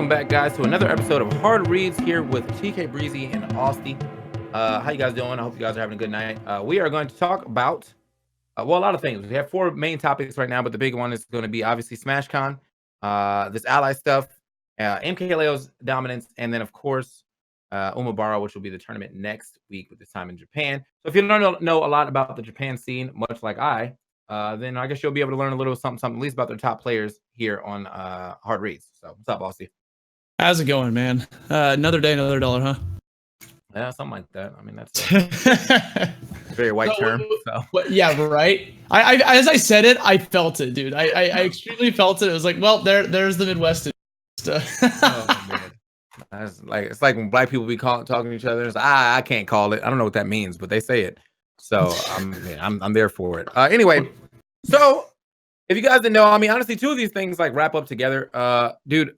welcome back, guys, to another episode of Hard Reads here with TKbreezy and Austy. How you guys doing? I hope you guys are having a good night. We are going to talk about, a lot of things. We have four main topics right now, but the big one is going to be obviously Smashcon, this ally stuff, MKLeo's dominance, and then, of course, Umebura, which will be the tournament next week, with this time in Japan. So if you don't know a lot about the Japan scene, much like then I guess you'll be able to learn a little something, at least about their top players here on Hard Reads. So what's up, Austy? How's it going, man? Another day, another dollar, huh? Yeah, something like that. I mean, that's a very white term. So. Yeah, right. I as I said it, I felt it, dude. I extremely felt it. It was like, well, there's the Midwest. Oh, man. It's like when black people be talking to each other. It's like, I can't call it. I don't know what that means, but they say it. So I'm there for it. Anyway, so if you guys didn't know, I mean, honestly, two of these things like wrap up together. Dude,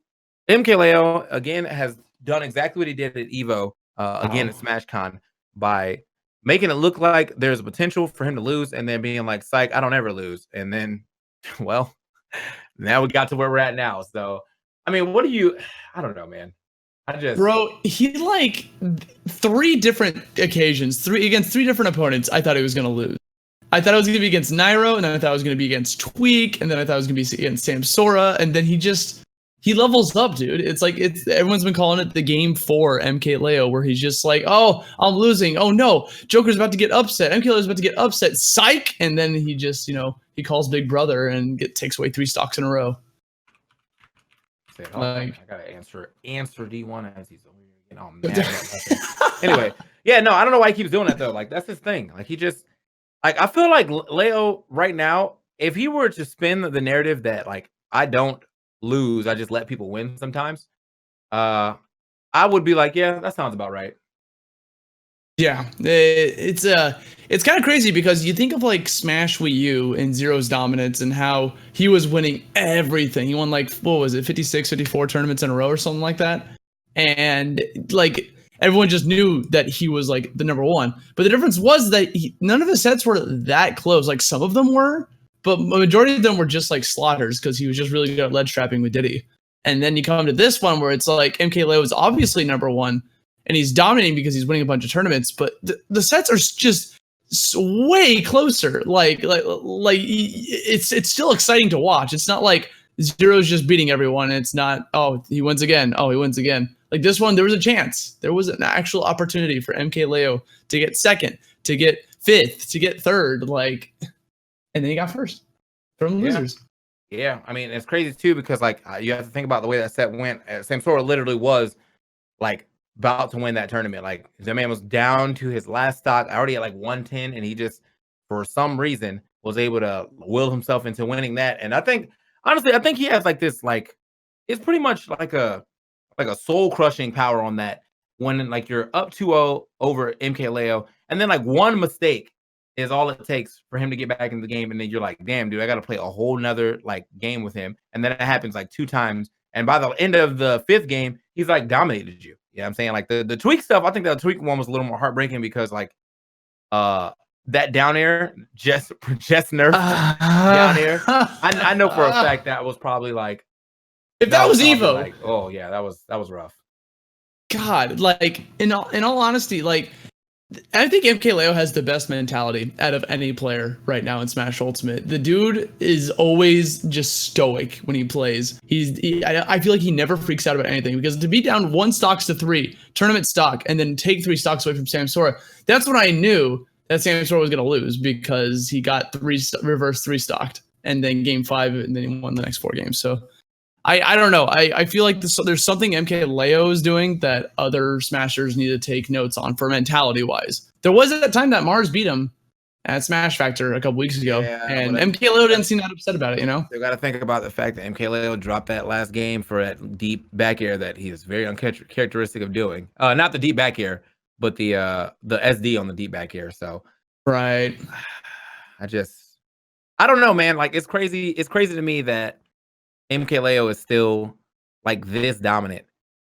MKLeo again has done exactly what he did at Evo again at Smashcon by making it look like there's a potential for him to lose, and then being like, "Psych, I don't ever lose." And then, well, now we got to where we're at now. So, I mean, what do you? I don't know, man. Bro, he like three different occasions, against three different opponents. I thought he was gonna lose. I thought it was gonna be against Nairo, and then I thought it was gonna be against Tweak, and then I thought it was gonna be against Samsora, and then he levels up, dude. It's like everyone's been calling it the game 4 MKLeo, where he's just like, oh, I'm losing. Oh no, Joker's about to get upset. MKLeo's about to get upset. Psych! And then he just, he calls Big Brother and takes away 3 stocks in a row. I gotta answer D1 as he's over here getting all mad. Anyway, yeah, no, I don't know why he keeps doing that though. Like, that's his thing. Like, he just, like, I feel like Leo right now, if he were to spin the narrative that like I don't lose, I just let people win sometimes, I would be like, yeah, that sounds about right. Yeah, it's kind of crazy because you think of like Smash Wii U and Zero's dominance and how he was winning everything. He won like, what was it, 56, 54 tournaments in a row or something like that. And like everyone just knew that he was like the number one. But the difference was that none of his sets were that close. Like some of them were, but the majority of them were just like slaughters because he was just really good at ledge trapping with Diddy. And then you come to this one where it's like MKLeo is obviously number one. And he's dominating because he's winning a bunch of tournaments, but the sets are just way closer. Like it's still exciting to watch. It's not like Zero's just beating everyone. It's not, oh, he wins again. Oh, he wins again. Like this one, there was a chance. There was an actual opportunity for MKLeo to get second, to get fifth, to get third. Like, and then he got first from losers. Yeah, I mean, it's crazy too because like you have to think about the way that set went. Samsora literally was like about to win that tournament. Like, the man was down to his last stock, already at like 110, and he just, for some reason, was able to will himself into winning that. And I think, honestly, he has like this, like, it's pretty much like a soul crushing power on that when like you're up 2-0 over MKLeo, and then like one mistake is all it takes for him to get back in the game, and then you're like, damn, dude, I got to play a whole nother like game with him. And then it happens like 2 times, and by the end of the 5th game, he's like dominated you. You know what I'm saying? Like the Tweak stuff, I think the Tweak one was a little more heartbreaking because like that down air just nerfed down air. I know for a fact that was probably like, if that was Evo, like, oh yeah, that was rough. God, like in all honesty, like I think MKLeo has the best mentality out of any player right now in Smash Ultimate. The dude is always just stoic when he plays. I feel like he never freaks out about anything, because to be down 1 stocks to 3 tournament stock and then take 3 stocks away from Samsora, that's when I knew that Samsora was going to lose, because he got reverse 3 stocked and then game 5 and then he won the next 4 games. So I don't know. I feel like there's something MKLeo is doing that other Smashers need to take notes on for mentality-wise. There was a time that Mars beat him at Smash Factor a couple weeks ago, and MKLeo didn't seem that upset about it, you know? You got to think about the fact that MKLeo dropped that last game for that deep back air that he is very uncharacteristic of doing. Not the deep back air, but the SD on the deep back air. So, right. I don't know, man. Like, it's crazy. It's crazy to me that MKLeo is still like this dominant,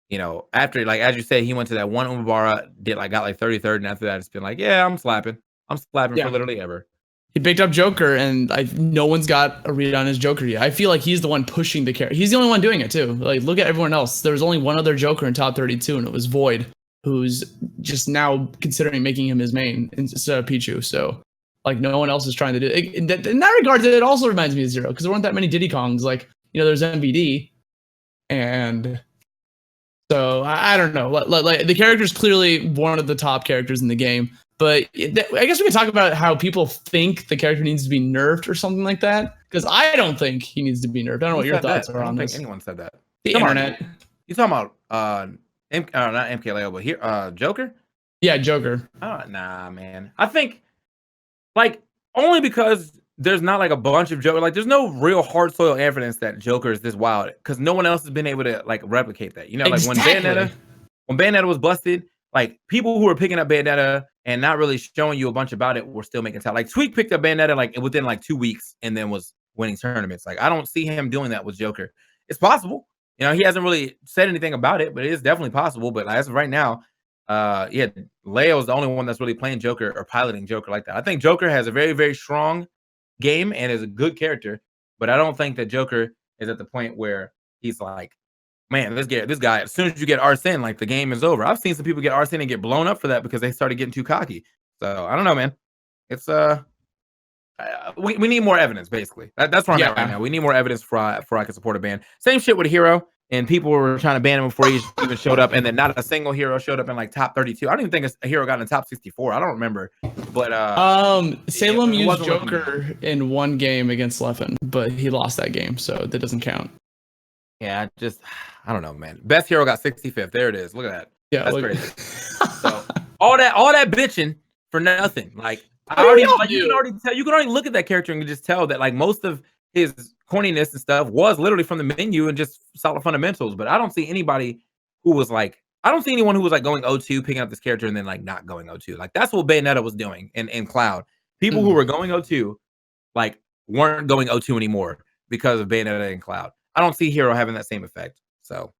you know, after, like, as you say, he went to that one Umebura, got like 33rd, and after that it's been like, yeah, I'm slapping for literally ever. He picked up Joker, and no one's got a read on his Joker yet. I feel like he's the one pushing the character. He's the only one doing it too. Like, look at everyone else. There was only one other Joker in top 32, and it was Void, who's just now considering making him his main instead of Pichu. So, like, no one else is trying to do it. In that regard, it also reminds me of Zero, because there weren't that many Diddy Kongs. Like, there's MVD, and so I don't know. Like the character's clearly one of the top characters in the game. But I guess we can talk about how people think the character needs to be nerfed or something like that. Because I don't think he needs to be nerfed. I don't know what your thoughts are on this. I don't think anyone said that. The internet. You talking about not MKLeo, but here Joker? Yeah, Joker. Oh, nah, man. I think like only because there's not like a bunch of Joker. Like there's no real hard soil evidence that Joker is this wild because no one else has been able to like replicate that. Like Exactly. when Bayonetta was busted, like people who were picking up Bayonetta and not really showing you a bunch about it were still making time. Like Tweak picked up Bayonetta like within like 2 weeks and then was winning tournaments. Like I don't see him doing that with Joker. It's possible. He hasn't really said anything about it, but it is definitely possible. But as of right now, Leo's the only one that's really playing Joker or piloting Joker like that. I think Joker has a very, very strong game and is a good character, but I don't think that Joker is at the point where he's like, man, this guy, as soon as you get Arsene, like the game is over. I've seen some people get Arsene and get blown up for that because they started getting too cocky. So I don't know, man. It's we need more evidence, basically. That's where I'm at right now. We need more evidence before I can support a ban. Same shit with Hero, and people were trying to ban him before he even showed up, and then not a single hero showed up in like top 32. I don't even think a hero got in the top 64. I don't remember, but Salem used Joker in one game against Leffen, but he lost that game, so that doesn't count. Yeah, I don't know, man. Best hero got 65th. There it is. Look at that. Yeah, that's crazy. So all that bitching for nothing. Like you can already look at that character and just tell that like most of his corniness and stuff was literally from the menu and just solid fundamentals. But I don't see anybody who was like, I don't see anyone who was like going 0-2, picking up this character and then like not going 0-2. Like that's what Bayonetta was doing in Cloud. People who were going 0-2 like weren't going 0-2 anymore because of Bayonetta and Cloud. I don't see Hero having that same effect. So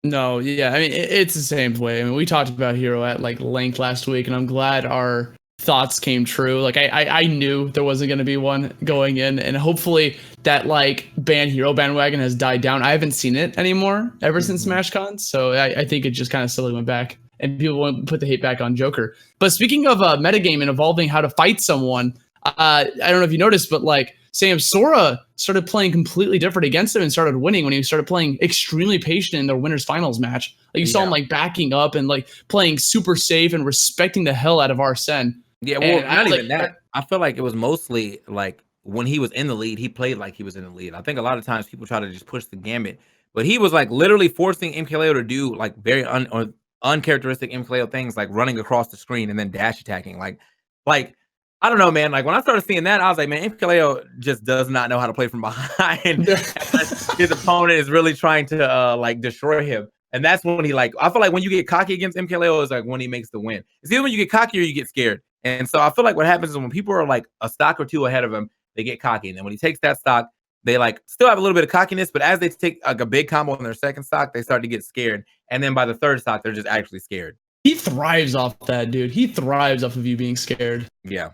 no, yeah, I mean it's the same way. I mean we talked about Hero at like length last week, and I'm glad our thoughts came true. Like I knew there wasn't going to be one going in, and hopefully that like Hero bandwagon has died down. I haven't seen it anymore ever since Smashcon, so I think it just kind of slowly went back, and people won't put the hate back on Joker. But speaking of metagame and evolving how to fight someone, I don't know if you noticed, but like Sam Sora started playing completely different against him and started winning when he started playing extremely patient in their winners finals match. Like you saw him like backing up and like playing super safe and respecting the hell out of Arsene. Yeah, well, not even that. I feel like it was mostly like when he was in the lead, he played like he was in the lead. I think a lot of times people try to just push the gambit, but he was like literally forcing MKLeo to do like very uncharacteristic MKLeo things, like running across the screen and then dash attacking. Like I don't know, man. Like when I started seeing that, I was like, man, MKLeo just does not know how to play from behind. His opponent is really trying to like destroy him. And that's when he like, I feel like when you get cocky against MKLeo is like when he makes the win. It's either when you get cocky or you get scared. And so I feel like what happens is when people are like a stock or two ahead of him, they get cocky. And then when he takes that stock, they like still have a little bit of cockiness, but as they take like a big combo in their second stock, they start to get scared. And then by the third stock, they're just actually scared. He thrives off that, dude. He thrives off of you being scared. Yeah.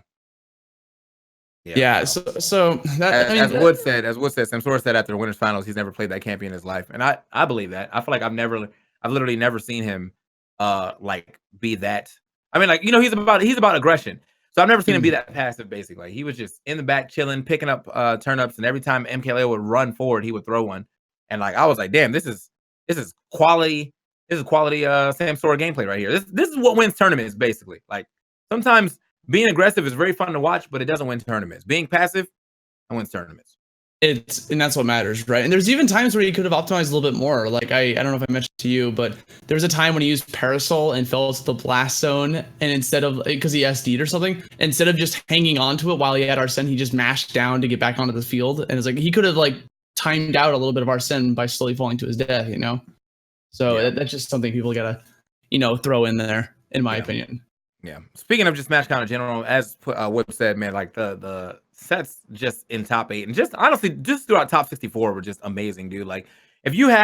Yeah. So that, as Wood said, Sam Sora said after the winners finals, he's never played that champion in his life. And I believe that. I feel like I've literally never seen him like be that. I mean, like, he's about aggression. So I've never seen him be that passive, basically. Like, he was just in the back chilling, picking up turn-ups, and every time MKLeo would run forward, he would throw one. And like I was like, damn, this is quality. This is quality Sam Sora gameplay right here. This is what wins tournaments, basically. Like sometimes being aggressive is very fun to watch, but it doesn't win tournaments. Being passive, it wins tournaments. And that's what matters, right? And there's even times where he could have optimized a little bit more. Like I don't know if I mentioned to you, but there was a time when he used Parasol and fell to the blast zone, and instead of, because he SD'd or something, instead of just hanging on to it while he had Arsene, he just mashed down to get back onto the field. And it's like he could have like timed out a little bit of Arsene by slowly falling to his death, So that's just something people gotta, throw in there, in my opinion. Yeah. Speaking of just Smashcon in general, as Whip said, man, like the sets just in top 8 and just honestly just throughout top 64 were just amazing, dude. Like if you were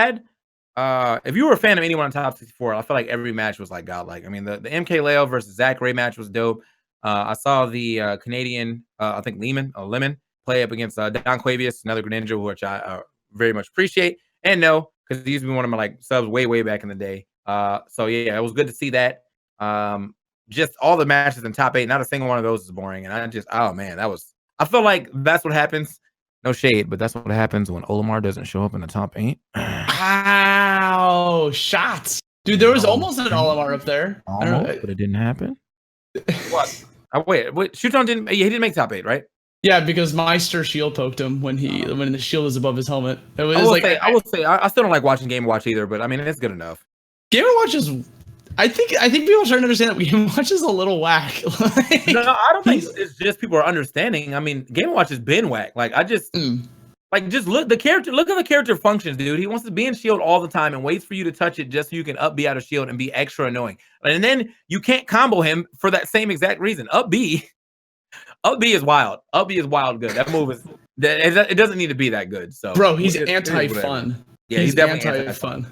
a fan of anyone on top 64, I feel like every match was like godlike. I mean, the MKLeo versus Zach Ray match was dope. I saw the Canadian, I think Lemon, play up against Don Quavius, another Greninja, which I very much appreciate. And no, because he used to be one of my like subs way back in the day. So yeah, it was good to see that. Just all the matches in top 8, not a single one of those is boring. And oh man, I feel like that's what happens. No shade, but that's what happens when Olimar doesn't show up in the top 8. Ow, shots. Dude, there was almost an Olimar up there. Almost, but it didn't happen. What? Wait, Shuton didn't. He didn't make top 8, right? Yeah, because Meister shield poked him when the shield was above his helmet. It was I will say I still don't like watching Game Watch either, but I mean it's good enough. Game Watch is. I think people are starting to understand that Game Watch is a little whack. No, I don't think it's just people are understanding. I mean, Game Watch has been whack. Like I just just look at the character functions, dude. He wants to be in shield all the time and waits for you to touch it just so you can up B out of shield and be extra annoying. And then you can't combo him for that same exact reason. Up B is wild. Up B is wild good. That move is it doesn't need to be that good. So bro, he's anti-fun. Yeah, he's definitely anti-fun.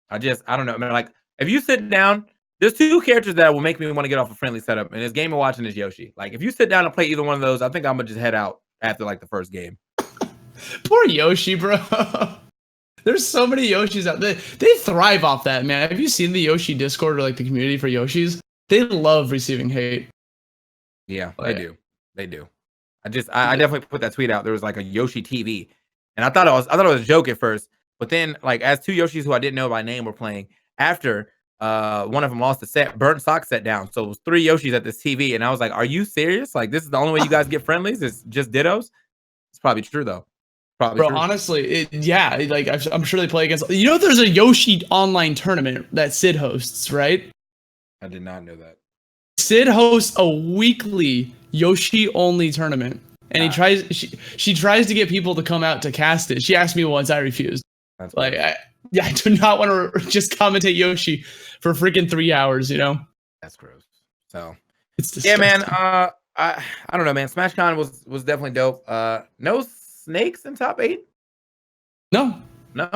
I don't know. I mean, like if you sit down, there's 2 characters that will make me want to get off a friendly setup, and it's Game & Watch and it's Yoshi. Like if you sit down and play either one of those, I think I'm gonna just head out after like the first game. Poor Yoshi, bro. There's so many Yoshis out there. They thrive off that, man. Have you seen the Yoshi Discord or like the community for Yoshis? They love receiving hate. Yeah, they do. They do. I definitely put that tweet out. There was like a Yoshi TV, and I thought it was a joke at first, but then like as 2 Yoshis who I didn't know by name were playing after. One of them lost a set, burnt sock set down. So it was 3 Yoshis at this TV, and I was like, "Are you serious? Like this is the only way you guys get friendlies? It's just dittos." It's probably true though. Probably true. Honestly, like I'm sure they play against. You know, there's a Yoshi online tournament that Sid hosts, right? I did not know that. Sid hosts a weekly Yoshi only tournament, and she tries to get people to come out to cast it. She asked me once, I refused. That's like, I do not want to just commentate Yoshi for freaking 3 hours. You know, that's gross. So it's disgusting. Yeah, man. I don't know, man. Smashcon was definitely dope. No snakes in top 8. No.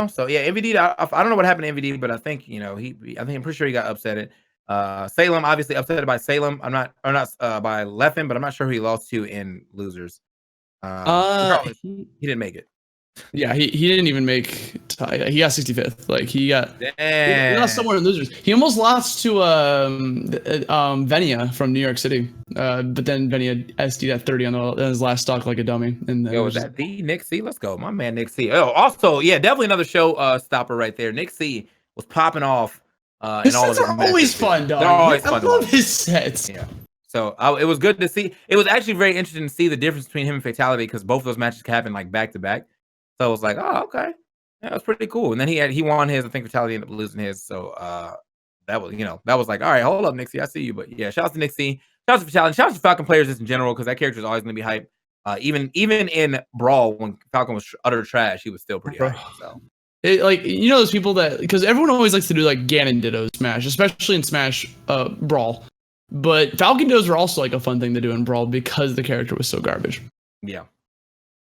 So yeah, MVD. I don't know what happened to MVD, but I think I'm pretty sure he got upset. Salem obviously upset by Salem. I'm not by Leffen, but I'm not sure who he lost to in losers. He didn't make it. Yeah, he didn't even make. He got 65th. Like he got somewhere in losers. He almost lost to Venia from New York City, but then Venia SD'd at 30 on his last stock like a dummy. And then was that the Nick C? Let's go, my man Nick C. Oh, also yeah, definitely another show stopper right there. Nick C was popping off. His sets are always fun, dog. They're always fun. I love his sets. Yeah. So it was good to see. It was actually very interesting to see the difference between him and Fatality because both of those matches happened like back to back. So I was like, oh, okay. That was pretty cool. And then he won his. I think Fatality ended up losing his. So that was like, all right, hold up, Nick C. I see you. But yeah, shout out to Nick C. Shout out to Fatality. Shout out to Falcon players just in general because that character is always going to be hype. Even in Brawl when Falcon was utter trash, he was still pretty hype. So. Like those people that because everyone always likes to do like Ganon Ditto Smash, especially in Smash Brawl. But Falcon Dittos were also like a fun thing to do in Brawl because the character was so garbage. Yeah.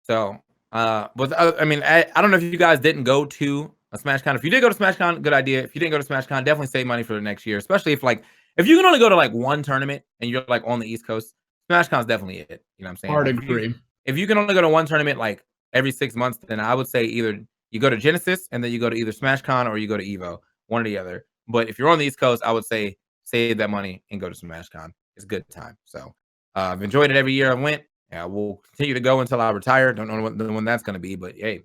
So but I mean I don't know if you guys didn't go to a Smashcon. If you did go to Smashcon, good idea. If you didn't go to Smashcon, definitely save money for the next year. Especially if you can only go to like one tournament and you're like on the East Coast, Smashcon's definitely it. You know what I'm saying? Hard agree. If you can only go to one tournament like every 6 months, then I would say either you go to Genesis and then you go to either Smashcon or you go to Evo, one or the other. But if you're on the East Coast, I would say save that money and go to Smashcon. It's a good time. So I've enjoyed it every year I went. Yeah, we'll continue to go until I retire. Don't know when that's going to be, but hey,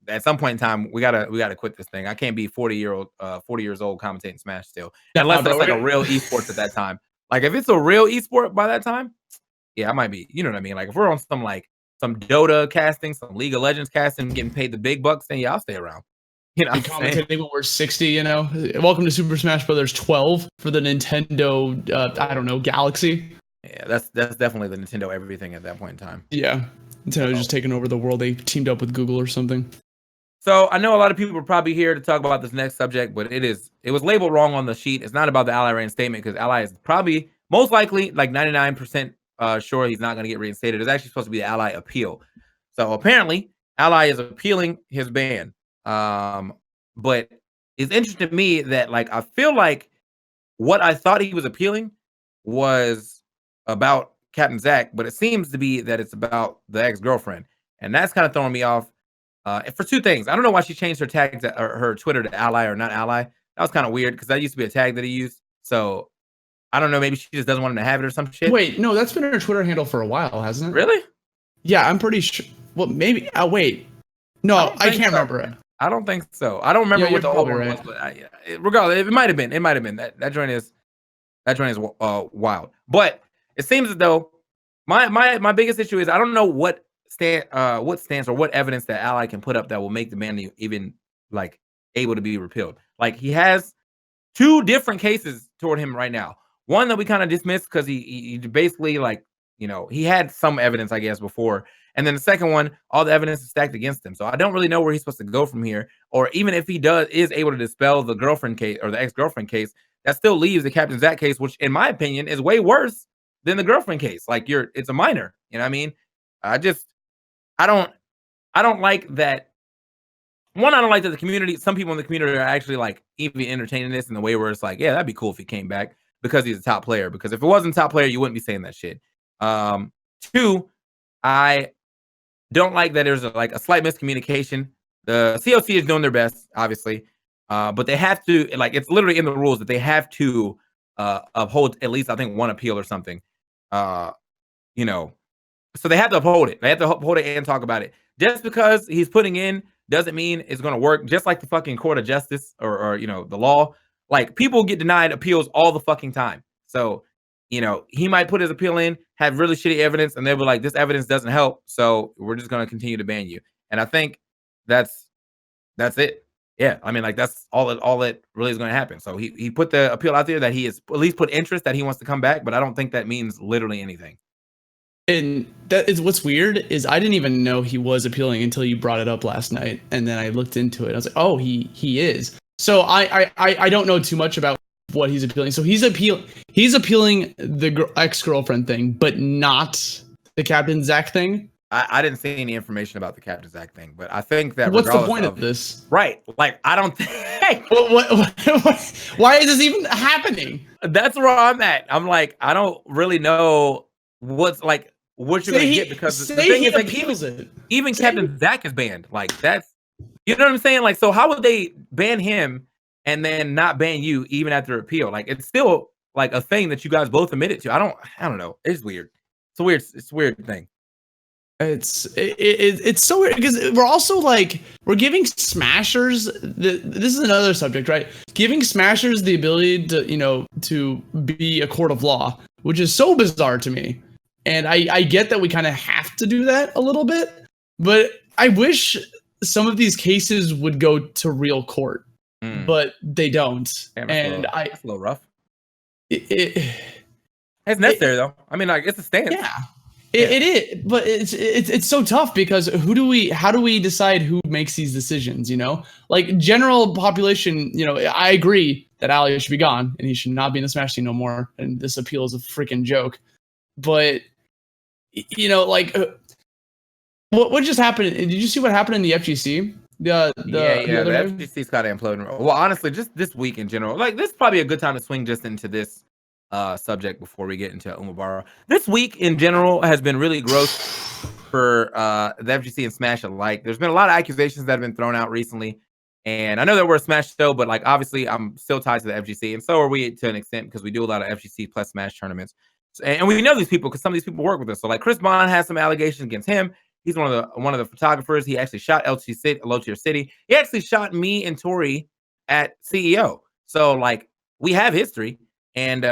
at some point in time, we gotta quit this thing. I can't be 40 years old commentating Smash still, unless it's like a real esports at that time. Like if it's a real esport by that time, yeah, I might be. You know what I mean? Like if we're on some Dota casting, some League of Legends casting, getting paid the big bucks, then yeah, I'll stay around. Commentating when we're 60, Welcome to Super Smash Brothers 12 for the Nintendo, I don't know, Galaxy. Yeah, that's definitely the Nintendo everything at that point in time. Yeah, Nintendo just taking over the world. They teamed up with Google or something. So I know a lot of people are probably here to talk about this next subject, but it was labeled wrong on the sheet. It's not about the Ally reinstatement because Ally is probably most likely like 99% sure he's not going to get reinstated. It's actually supposed to be the Ally appeal. So apparently Ally is appealing his ban. But it's interesting to me that I feel like what I thought he was appealing was about Captain Zach, but it seems to be that it's about the ex-girlfriend, and that's kind of throwing me off. For two things, I don't know why she changed her tag to, or her Twitter to ally or not ally. That was kind of weird because that used to be a tag that he used. So I don't know. Maybe she just doesn't want him to have it or some shit. Wait, no, that's been her Twitter handle for a while, hasn't it? Really? Yeah, I'm pretty sure. Well, maybe. Wait. No, I can't remember it. I don't think so. I don't remember what the old one was, but regardless, it might have been. It might have been that joint is wild. But it seems as though my biggest issue is I don't know what stance or what evidence that Ally can put up that will make the ban even like able to be repealed. Like he has two different cases toward him right now. One that we kind of dismissed because he basically like, you know, he had some evidence, I guess, before. And then the second one, all the evidence is stacked against him. So I don't really know where he's supposed to go from here. Or even if he is able to dispel the girlfriend case or the ex-girlfriend case, that still leaves the Captain Zach case, which in my opinion is way worse than the girlfriend case. Like it's a minor. You know what I mean? I don't like that. One, I don't like that the community, some people in the community are actually like even entertaining this in the way where it's like, yeah, that'd be cool if he came back because he's a top player. Because if it wasn't top player, you wouldn't be saying that shit. Two, I don't like that there's a slight miscommunication. The COC is doing their best, obviously, but they have to, like, it's literally in the rules that they have to uphold at least, I think, one appeal or something. You know, so they have to uphold it. They have to uphold it and talk about it. Just because he's putting in doesn't mean it's going to work. Just like the fucking court of justice or you know, the law. Like, people get denied appeals all the fucking time. So, you know, he might put his appeal in, have really shitty evidence, and they'll be like, this evidence doesn't help, so we're just going to continue to ban you. And I think that's it. Yeah, I mean, like, that's all that really is going to happen. So he put the appeal out there that he has at least put interest that he wants to come back, but I don't think that means literally anything. And that is what's weird is I didn't even know he was appealing until you brought it up last night, and then I looked into it. I was like, oh, he is. So I don't know too much about what he's appealing. So he's appealing the ex-girlfriend thing, but not the Captain Zach thing. I didn't see any information about the Captain Zach thing, but I think that what's the point of this? Right. Like, I don't think why is this even happening? That's where I'm at. I'm like, I don't really know what you're gonna get, because the thing is, like, even Captain Zach is banned. Like, that's, you know what I'm saying? Like, so how would they ban him and then not ban you even after appeal? Like, it's still like a thing that you guys both admitted to. I don't know. It's weird. It's a weird thing. It's so weird because we're also like, we're giving smashers this is another subject, right? Giving smashers the ability to, you know, to be a court of law, which is so bizarre to me. And I get that we kind of have to do that a little bit, but I wish some of these cases would go to real court, but they don't. Damn, and it's a little rough. It's necessary though. I mean, like, it's a stance. Yeah. It is, but it's so tough because how do we decide who makes these decisions? You know, like, general population. You know, I agree that Ali should be gone and he should not be in the Smash team no more. And this appeal is a freaking joke. But, you know, like, what just happened? Did you see what happened in the FGC? The FGC's got to implode. Well, honestly, just this week in general, like, this is probably a good time to swing just into this subject before we get into Umebura. This week in general has been really gross for the FGC and Smash alike. There's been a lot of accusations that have been thrown out recently, and I know that we're a Smash show, but, like, obviously I'm still tied to the FGC, and so are we to an extent because we do a lot of FGC plus Smash tournaments, and we know these people because some of these people work with us. So, like, Chris Bond has some allegations against him. He's one of the photographers. He actually shot Lotier City. He actually shot me and Tori at CEO. So, like, we have history. And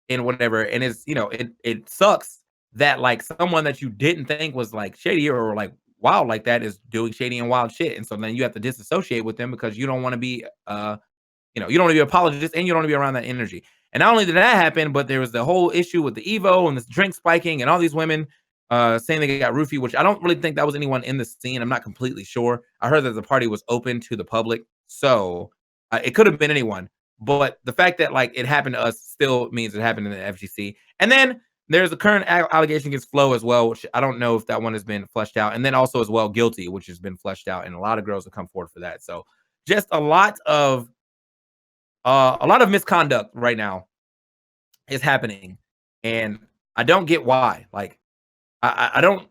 whatever, and it's, you know, it sucks that, like, someone that you didn't think was, like, shady or like wild like that is doing shady and wild shit, and so then you have to disassociate with them because you don't want to be you know, you don't want to be an apologist and you don't want to be around that energy. And not only did that happen, but there was the whole issue with the Evo and this drink spiking and all these women saying they got roofied, which I don't really think that was anyone in the scene. I'm not completely sure. I heard that the party was open to the public, so it could have been anyone. But the fact that, like, it happened to us still means it happened in the FGC. And then there's a current allegation against Flo as well, which I don't know if that one has been fleshed out. And then also as well, Guilty, which has been fleshed out, and a lot of girls have come forward for that. So just a lot of misconduct right now is happening, and I don't get why. Like, I don't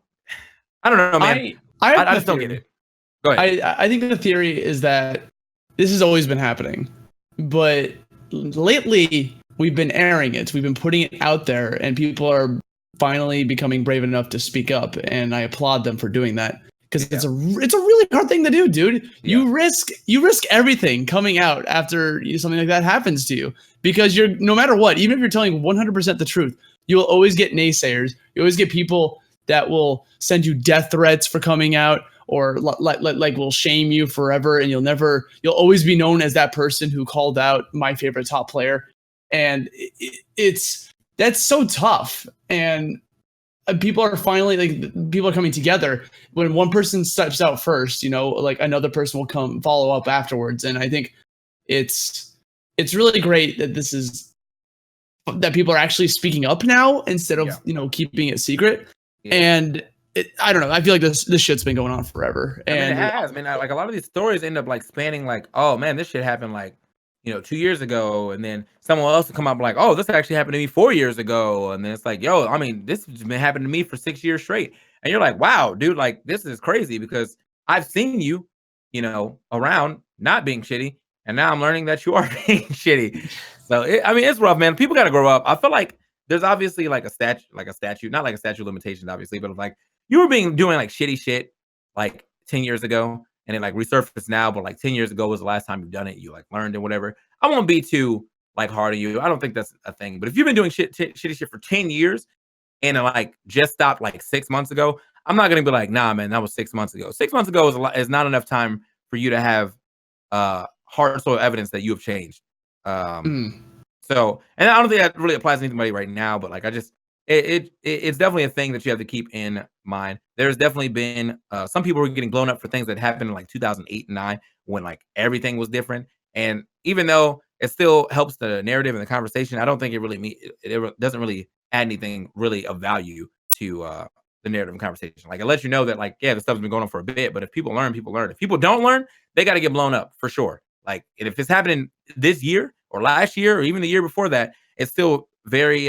know, man. I just don't get it. Go ahead. I think the theory is that this has always been happening, but lately we've been airing it. We've been putting it out there, and people are finally becoming brave enough to speak up, and I applaud them for doing that because it's a really hard thing to do, dude. Yeah. You risk everything coming out after something like that happens to you, because you're, no matter what, even if you're telling 100% the truth, you will always get naysayers. You always get people that will send you death threats for coming out, or like will shame you forever, and you'll always be known as that person who called out my favorite top player. And that's so tough. And people are finally people are coming together. When one person steps out first, like another person will come follow up afterwards. And I think it's really great that people are actually speaking up now instead of keeping it secret. And I don't know. I feel like this shit's been going on forever. And I mean, it has. I mean, like a lot of these stories end up like spanning like, oh man, this shit happened like 2 years ago, and then someone else will come up like, oh, this actually happened to me 4 years ago, and then it's like, yo, I mean, this has been happening to me for 6 years straight, and you're like, wow, dude, like this is crazy because I've seen you, around not being shitty, and now I'm learning that you are being shitty. So I mean, it's rough, man. People got to grow up. I feel like there's obviously like a statute, not like a statute of limitations, obviously, but like you were doing like shitty shit like 10 years ago, and it like resurfaced now, but like 10 years ago was the last time you've done it. You like learned and whatever. I won't be too like hard on you. I don't think that's a thing. But if you've been doing shitty shit for 10 years and it like just stopped like 6 months ago, I'm not gonna be like, nah, man, that was 6 months ago. 6 months ago is not enough time for you to have hard soil evidence that you have changed. So, and I don't think that really applies to anybody right now, but like it's definitely a thing that you have to keep in mind. There's definitely been some people were getting blown up for things that happened in like 2008 and 9 when like everything was different. And even though it still helps the narrative and the conversation, I don't think it doesn't really add anything really of value to the narrative and conversation. Like it lets you know that like, yeah, the stuff's been going on for a bit, but if people learn, people learn. If people don't learn, they got to get blown up for sure. Like, and if it's happening this year or last year or even the year before that, it's still very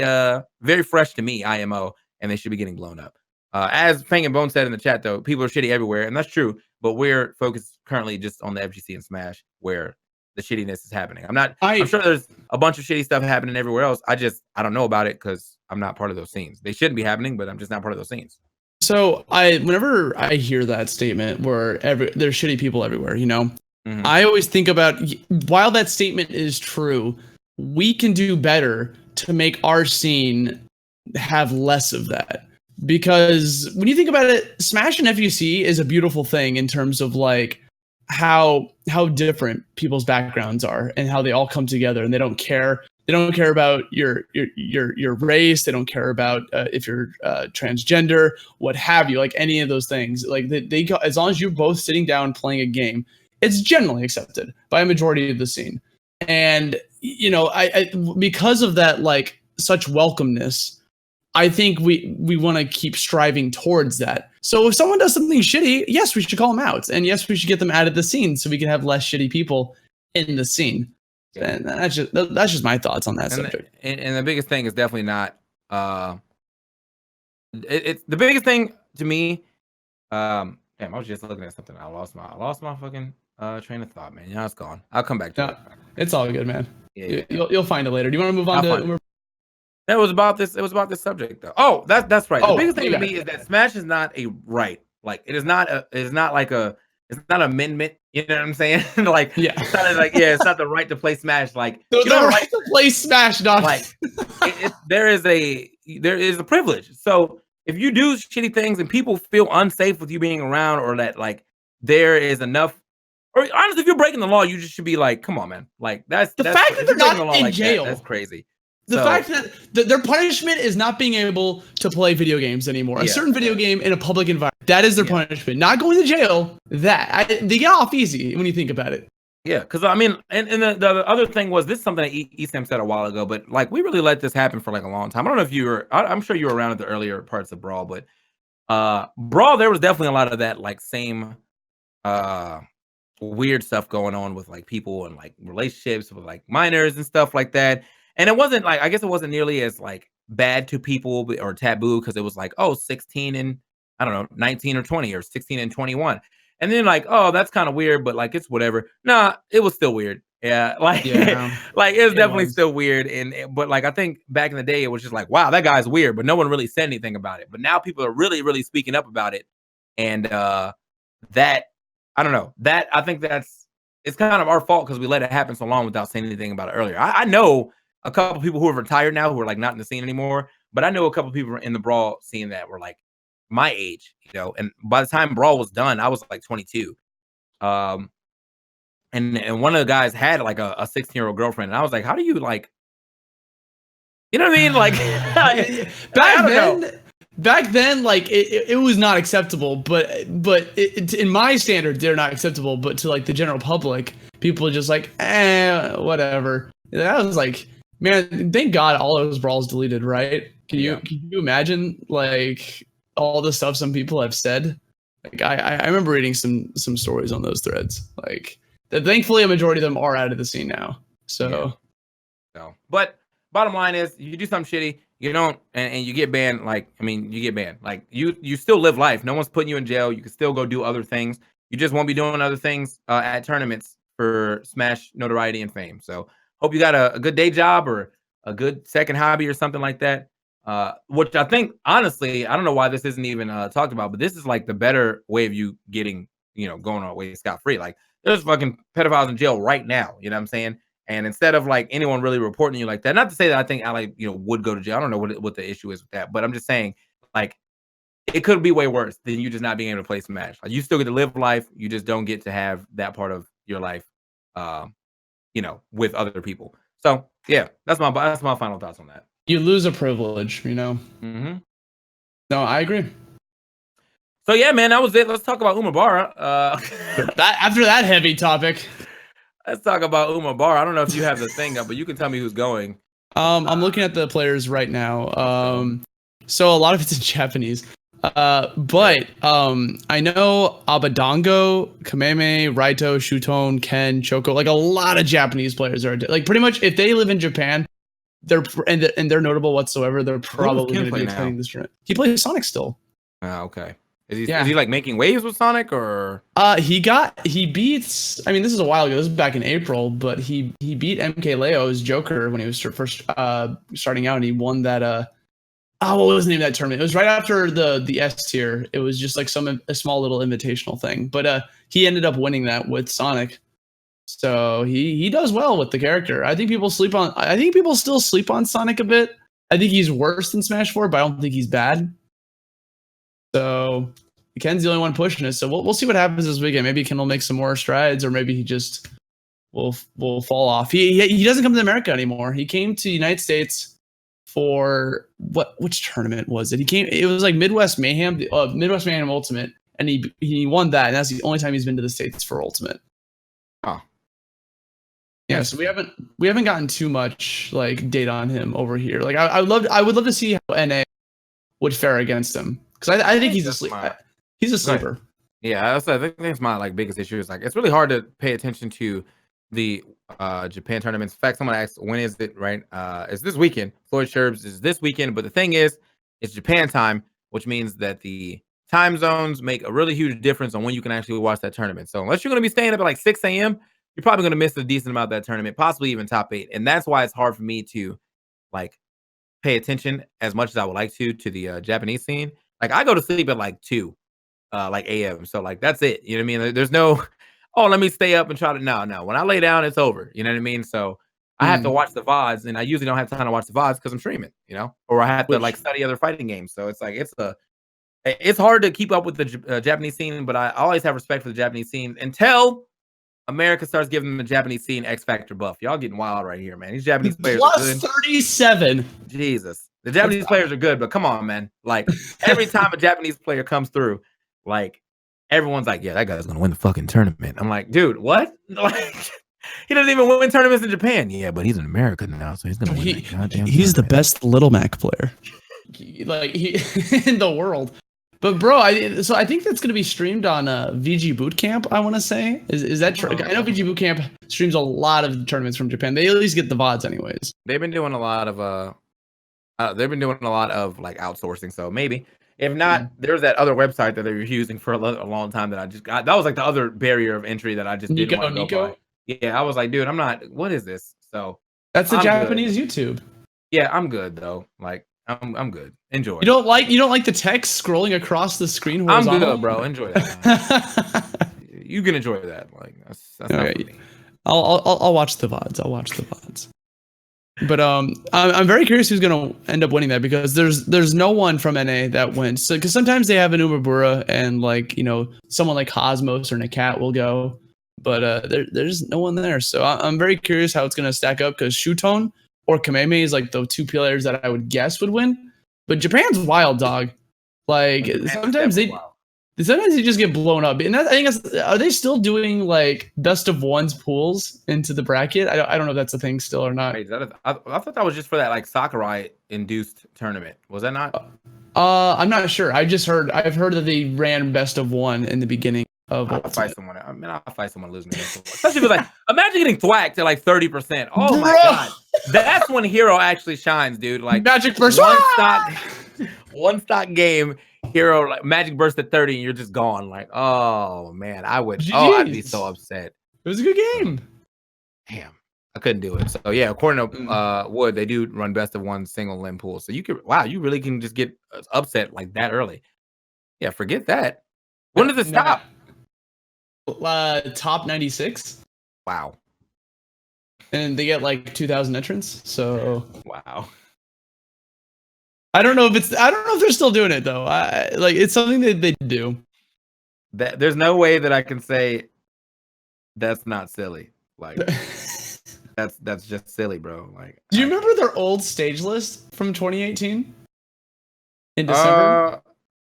fresh to me, IMO, and they should be getting blown up. As Fang and Bone said in the chat, though, people are shitty everywhere, and that's true. But we're focused currently just on the FGC and Smash, where the shittiness is happening. I'm sure there's a bunch of shitty stuff happening everywhere else. I don't know about it because I'm not part of those scenes. They shouldn't be happening, but I'm just not part of those scenes. So whenever I hear that statement where there's shitty people everywhere, I always think about, while that statement is true, we can do better to make our scene have less of that. Because when you think about it, Smash and FGC is a beautiful thing in terms of like how different people's backgrounds are and how they all come together, and they don't care. They don't care about your race. They don't care about if you're transgender, what have you, like any of those things. Like they as long as you're both sitting down playing a game, it's generally accepted by a majority of the scene. And I because of that, like such welcomeness, I think we want to keep striving towards that. So if someone does something shitty, yes, we should call them out, and yes, we should get them out of the scene so we can have less shitty people in the scene. Yeah. And that's just my thoughts on that subject. And the biggest thing is definitely not. It's the biggest thing to me. Damn, I was just looking at something. I lost my fucking train of thought, man. Yeah, it's gone. I'll come back to it. It's all good, man. Yeah. You'll find it later. Do you want to move on to? It was about this subject though. Oh, that's right. The biggest thing to me is that Smash is not a right. Like it is not an amendment. You know what I'm saying? Like, yeah, it's not like, it's not the right to play Smash. Like, the right to play Smash, dog. Like, there is a privilege. So if you do shitty things and people feel unsafe with you being around, or that like there is enough, or honestly, if you're breaking the law, you just should be like, come on, man. Like that's the fact that they're not in jail. That's crazy. The fact that their punishment is not being able to play video games anymore. A certain video game in a public environment. That is their punishment. Not going to jail. They get off easy when you think about it. Yeah, because I mean, and the other thing was, this is something that Eastham said a while ago, but like we really let this happen for like a long time. I don't know if you were, I'm sure you were around at the earlier parts of Brawl, but Brawl, there was definitely a lot of that like same weird stuff going on with like people and like relationships with like minors and stuff like that. And it wasn't like, I guess it wasn't nearly as like bad to people or taboo because it was like, oh, 16 and I don't know, 19 or 20 or 16 and 21. And then like, oh, that's kind of weird, but like it's whatever. Nah, it was still weird. Yeah, like Yeah, like it was it definitely was. still weird. And but like I think back in the day, it was just like, wow, that guy's weird, but no one really said anything about it. But now people are really, really speaking up about it. And that I don't know. That I think that's it's kind of our fault because we let it happen so long without saying anything about it earlier. I know a couple people who are retired now who are like not in the scene anymore, but I know a couple people in the brawl scene that were like my age, you know. And by the time brawl was done, I was like 22. Um, and one of the guys had like a 16-year-old girlfriend, and I was like, how do you like, you know what I mean? Like, back then, like it was not acceptable, but in my standard, they're not acceptable. But to like the general public, people are just like, whatever. That was like, man, thank God all those brawls deleted, right? Can you imagine like all the stuff some people have said? Like I remember reading some stories on those threads. Like that, thankfully, a majority of them are out of the scene now. So, so but bottom line is, you do something shitty, you don't, and you get banned. Like, I mean, you get banned. Like, you still live life. No one's putting you in jail. You can still go do other things. You just won't be doing other things at tournaments for Smash notoriety and fame. So, hope you got a good day job or a good second hobby or something like that. Which I think, honestly, I don't know why this isn't even talked about, but this is like the better way of you getting, going away scot free. Like, there's fucking pedophiles in jail right now. You know what I'm saying? And instead of like anyone really reporting you like that, not to say that I think Ally, would go to jail. I don't know what the issue is with that, but I'm just saying, like, it could be way worse than you just not being able to play Smash. Like, you still get to live life, you just don't get to have that part of your life, with other people. So yeah, that's my final thoughts on that. you lose a privilege, Mm-hmm. No, I agree. So yeah, man, that was it. Let's talk about Umebura. After that heavy topic, let's talk about Umebura. I don't know if you have the thing up, but you can tell me who's going. I'm looking at the players right now. So a lot of it's in Japanese. But I know Abadango, Kameme, Raito, Shuton, Ken, Choco, like a lot of Japanese players are like pretty much if they live in Japan, they're they're notable whatsoever. They're probably going to be attending this tournament. He plays Sonic still. Okay. Is he like making waves with Sonic or? He beats. I mean, this is a while ago. This is back in April, but he beat MK Leo's Joker when he was first starting out, and he won that. What was the name of that tournament? It was right after the S tier. It was just like a small little invitational thing, but he ended up winning that with Sonic. So he does well with the character. I think people still sleep on Sonic a bit. I think he's worse than Smash 4, but I don't think he's bad. So Ken's the only one pushing it. So we'll see what happens this weekend. Maybe Ken will make some more strides, or maybe he just will fall off. He doesn't come to America anymore. He came to the United States for which tournament was it? It was like Midwest Mayhem Ultimate, and he won that, and that's the only time he's been to the States for Ultimate. Oh. Yeah, so we haven't gotten too much like data on him over here. Like I would love to see how NA would fare against him, because I think he's a sleeper. He's a sleeper. Yeah, I think that's my like biggest issue. Is like it's really hard to pay attention to the Japan tournaments. In fact, someone asked when is it, right? It's this weekend. Floyd Sherbs is this weekend, but the thing is, it's Japan time, which means that the time zones make a really huge difference on when you can actually watch that tournament. So unless you're going to be staying up at like 6 a.m., you're probably going to miss a decent amount of that tournament, possibly even top 8. And that's why it's hard for me to like pay attention as much as I would like to the Japanese scene. Like I go to sleep at like 2 like a.m. So like that's it. You know what I mean? There's no let me stay up and try to no. When I lay down, it's over. You know what I mean? So I have to watch the VODs, and I usually don't have time to watch the VODs because I'm streaming, or I have to like study other fighting games. So it's like it's hard to keep up with the Japanese scene, but I always have respect for the Japanese scene until America starts giving the Japanese scene X Factor buff. Y'all getting wild right here, man. These Japanese players plus are good. 37. Jesus. The Japanese players are good, but come on, man. Like every time a Japanese player comes through, like everyone's like, yeah, that guy's gonna win the fucking tournament. I'm like, dude, what? Like he doesn't even win tournaments in Japan. Yeah, but he's in America now, so he's gonna win that goddamn He's tournament. the best Little Mac player. Like he in the world. But bro, I think that's gonna be streamed on VG Bootcamp. I want to say is that true? I know VG Bootcamp streams a lot of tournaments from Japan. They at least get the VODs anyways. They've been doing a lot of They've been doing a lot of like outsourcing, so maybe. If not, there's that other website that they were using for a long time that I just got. That was like the other barrier of entry that I just didn't want to go by. Yeah, I was like, dude, I'm not. What is this? So that's the I'm Japanese good. YouTube. Yeah, I'm good though. Like I'm good. Enjoy. You don't like the text scrolling across the screen I'm horizontally? good, bro. Enjoy that. You can enjoy that. Like that's not for me. I'll watch the VODs. I'll watch the VODs. But I'm very curious who's gonna end up winning that, because there's no one from NA that wins. So because sometimes they have an Umebura and like, you know, someone like Cosmos or Nakat will go, but there's no one there. So I'm very curious how it's gonna stack up, because Shuton or Kameme is like the two players that I would guess would win. But Japan's wild, dog. Like sometimes they just get blown up. And I think are they still doing like best of ones pools into the bracket? I don't know if that's a thing still or not. Wait, I thought that was just for that like Sakurai induced tournament. Was that not? I'm not sure. I've heard that they ran best of one in the beginning of. I'll fight someone. I mean, I'll fight someone losing. Especially if it's like, imagine getting thwacked to like 30%. Oh my god, that's when Hero actually shines, dude. Like Magic Burst, one stock game. Hero like Magic Burst at 30, and you're just gone. Like, oh man, I'd be so upset. It was a good game. Damn, I couldn't do it. So yeah, according to Wood, they do run best of one single limb pool. So you you really can just get upset like that early. Yeah, forget that. When does it stop? Top 96. Wow. And they get like 2,000 entrants. So wow. I don't know if they're still doing it though. Like it's something that they do. There's no way that I can say that's not silly. Like that's just silly, bro. Like, do you remember their old stage list from 2018 in December?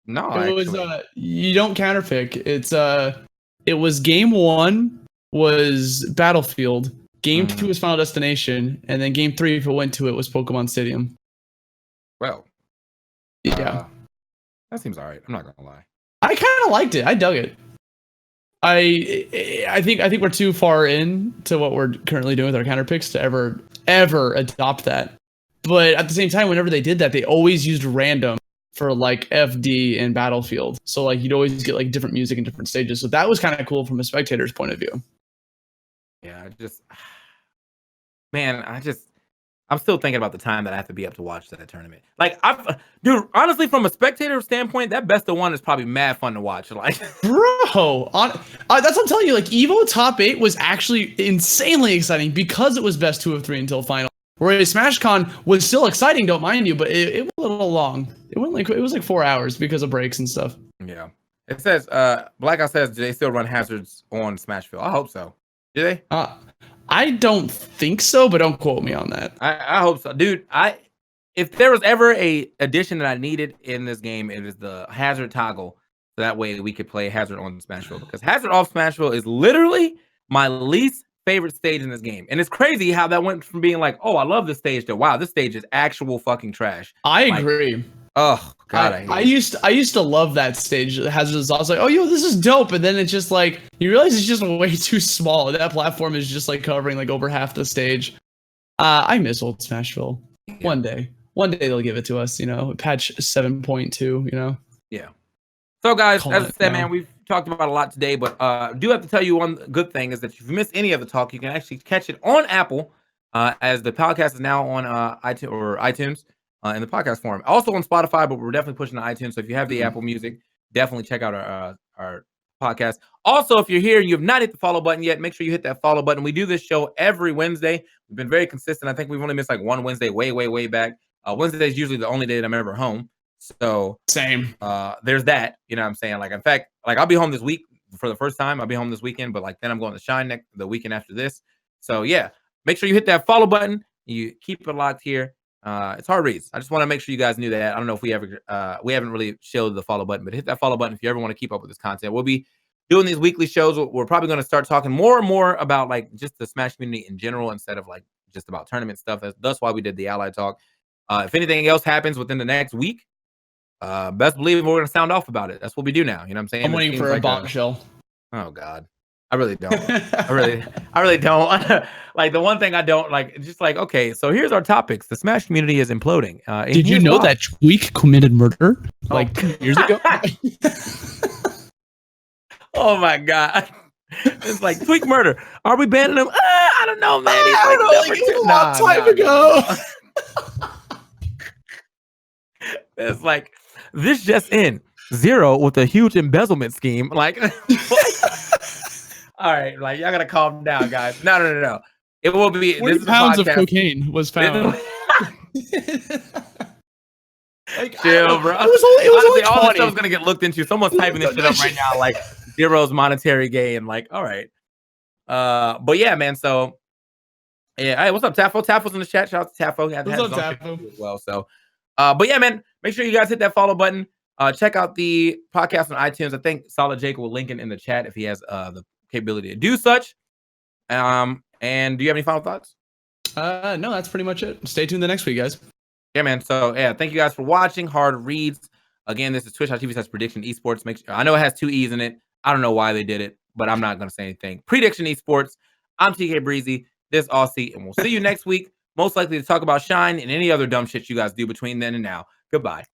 No, it was you don't counterpick. It was game 1 was Battlefield, game 2 was Final Destination, and then game 3, if it went to it, was Pokemon Stadium. Well, yeah, that seems all right. I'm not gonna lie. I kind of liked it. I dug it. I think we're too far in to what we're currently doing with our counter picks to ever adopt that. But at the same time, whenever they did that, they always used random for like FD and Battlefield. So like you'd always get like different music in different stages. So that was kind of cool from a spectator's point of view. Yeah, I'm still thinking about the time that I have to be up to watch that tournament. Like, dude, honestly, from a spectator standpoint, that best of one is probably mad fun to watch. Like, bro, that's what I'm telling you. Like, Evo top 8 was actually insanely exciting because it was best 2 of 3 until final. Whereas Smashcon was still exciting, don't mind you, but it was a little long. It was like 4 hours because of breaks and stuff. Yeah. It says, Blackout says, do they still run hazards on Smashville? I hope so. Do they? I don't think so, but don't quote me on that. I hope so, dude. If there was ever a addition that I needed in this game, it is the hazard toggle. So that way we could play hazard on Smashville, because hazard off Smashville is literally my least favorite stage in this game. And it's crazy how that went from being like, oh, I love this stage, to wow, this stage is actual fucking trash. I agree. Oh god, I used to love that stage. Hazard. I was like, oh yo, this is dope, and then it's just like you realize it's just way too small. That platform is just like covering like over half the stage. I miss old Smashville. Yeah. One day they'll give it to us. You know, patch 7.2. You know. Yeah. So guys, as I said, man, we've talked about a lot today, but I do have to tell you one good thing is that if you missed any of the talk, you can actually catch it on Apple, as the podcast is now on iTunes. In the podcast form, also on Spotify, but we're definitely pushing to iTunes. So if you have the Apple Music, definitely check out our podcast. Also, if you're here and you have not hit the follow button yet, make sure you hit that follow button. We do this show every Wednesday. We've been very consistent. I think we've only missed like one Wednesday way back. Wednesday is usually the only day that I'm ever home. So same. There's that. You know what I'm saying? Like, in fact, like I'll be home this week for the first time. I'll be home this weekend, but like then I'm going to Shine the weekend after this. So yeah, make sure you hit that follow button. You keep it locked here. It's hard reads. I just want to make sure you guys knew that. I don't know if we haven't really showed the follow button, but hit that follow button if you ever want to keep up with this content. We'll be doing these weekly shows. We're probably going to start talking more and more about like just the Smash community in general instead of like just about tournament stuff. That's why we did the Ally Talk. If anything else happens within the next week, best believe we're going to sound off about it. That's what we do now. You know what I'm saying? I'm waiting for a bombshell. Oh God. I really don't. I really don't. Like the one thing I don't like, just like, okay, so here's our topics. The Smash community is imploding. And Did you here's know why. that Tweak committed murder like 2 years ago? Oh my god. It's like Tweak murder. Are we banning him? I don't know, man. He's I like don't know, number like, it was two. a long time ago. It's like this just in. Zero with a huge embezzlement scheme. Like, all right, like y'all gotta calm down, guys. No. It will be 40 this is a pounds of podcast. cocaine was found. Like, Chill, bro. It was only Honestly, all this 20. stuff's gonna get looked into. Someone's typing this shit up right now, like Zero's monetary gain. Like, all right. But yeah, man. So yeah, hey, what's up, Tafo? Tafo's in the chat. Shout out to Tafo. He had What's his up, own shit Tafo? too as well. So but yeah, man, make sure you guys hit that follow button. Check out the podcast on iTunes. I think Solid Jake will link it in the chat if he has the capability to do such. And do you have any final thoughts? No, that's pretty much it. Stay tuned the next week, guys. Yeah, man. So yeah, thank you guys for watching Hard Reads. Again, this is twitch.tv/prediction esports. Make sure, I know it has 2 E's in it. I don't know why they did it, but I'm not gonna say anything. Prediction esports. I'm TKbreezy. This is Aussie, and we'll see you next week. Most likely to talk about Shine and any other dumb shit you guys do between then and now. Goodbye.